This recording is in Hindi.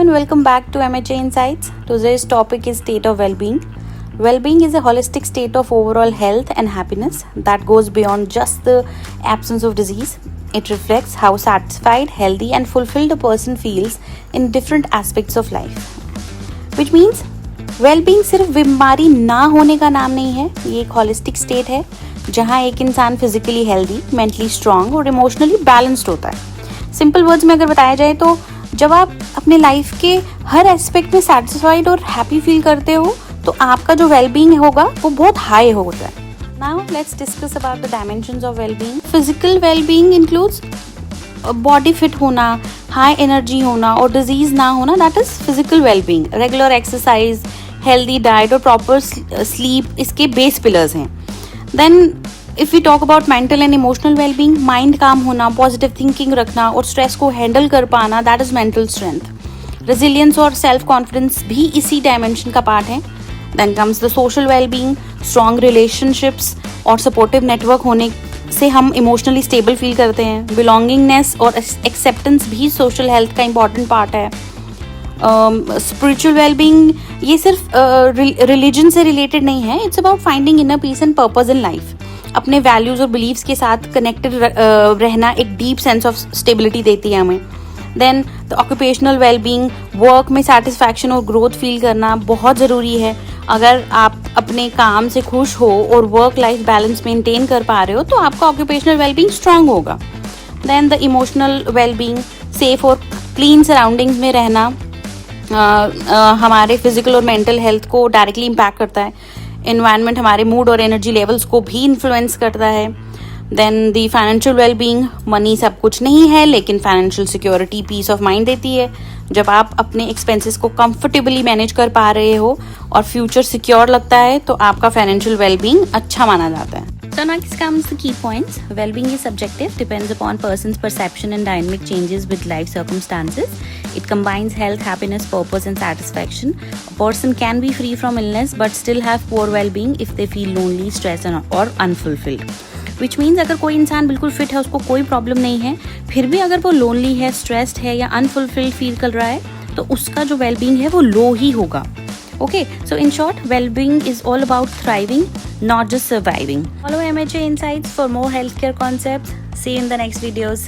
and welcome back to MHA Insights. Today's topic is state of well-being. Well-being is a holistic state of overall health and happiness that goes beyond just the absence of disease. It reflects how satisfied, healthy and fulfilled a person feels in different aspects of life. Which means well-being सिर्फ बीमारी ना होने का नाम नहीं है, ये एक holistic state है जहाँ एक इंसान फिजिकली हेल्दी, मेंटली स्ट्रांग और इमोशनली बैलेंस्ड होता है. सिंपल वर्ड्स में अगर बताया जाए तो जब आप अपने लाइफ के हर एस्पेक्ट में सेटिस्फाइड और हैप्पी फील करते हो तो आपका जो वेलबींग होगा वो बहुत हाई होता है. Now let's discuss about the dimensions of wellbeing. Physical wellbeing includes body fit होना, हाई एनर्जी होना और डिजीज ना होना, that is physical wellbeing. Regular exercise, healthy diet और प्रॉपर स्लीप इसके बेस पिलर्स हैं. Then if we talk about mental and emotional wellbeing, mind calm होना, पॉजिटिव थिंकिंग रखना और स्ट्रेस को हैंडल कर पाना, that is mental strength. Resilience और सेल्फ कॉन्फिडेंस भी इसी डायमेंशन का पार्ट है. Then comes the social wellbeing. Strong relationships और सपोर्टिव नेटवर्क होने से हम इमोशनली स्टेबल फील करते हैं. बिलोंगिंगनेस और एक्सेप्टेंस भी सोशल हेल्थ का इंपॉर्टेंट पार्ट है. स्पिरिचुअल वेलबींग ये सिर्फ रिलीजन से रिलेटेड नहीं है. It's about finding inner peace and purpose in life. अपने वैल्यूज़ और बिलीव्स के साथ कनेक्टेड रहना एक डीप सेंस ऑफ स्टेबिलिटी देती है हमें. Then the occupational wellbeing, work में सेटिस्फैक्शन और ग्रोथ फील करना बहुत ज़रूरी है. अगर आप अपने काम से खुश हो और वर्क लाइफ बैलेंस मेंटेन कर पा रहे हो तो आपका ऑक्यूपेशनल वेलबींग स्ट्रांग होगा. Then the emotional wellbeing, safe और क्लीन सराउंडिंग्स में रहना हमारे फिजिकल और मेंटल हेल्थ को डायरेक्टली इम्पैक्ट करता है. एनवायरनमेंट हमारे मूड और एनर्जी लेवल्स को भी इन्फ्लुएंस करता है. Then the financial wellbeing, money सब कुछ नहीं है लेकिन financial security, peace of mind देती है. जब आप अपने एक्सपेंसेस को कंफर्टेबली मैनेज कर पा रहे हो और फ्यूचर सिक्योर लगता है तो आपका फाइनेंशियल वेलबींग अच्छा माना जाता है. So next comes the key points. Well-being is subjective, depends upon person's perception and dynamic changes with life circumstances. It combines health, happiness, purpose and satisfaction. A person can be free from illness but still have poor well-being if they feel lonely, stressed or unfulfilled. Which means अगर कोई इंसान बिल्कुल फिट है, उसको कोई प्रॉब्लम नहीं है, फिर भी अगर वो लोनली है, स्ट्रेस्ड है या अनफुलफिल्ड फील कर रहा है तो उसका जो वेलबींग है वो लो ही होगा. Okay, so in short, well-being is all about thriving, not just surviving. Follow MHA Insights for more healthcare concepts. See you in the next videos.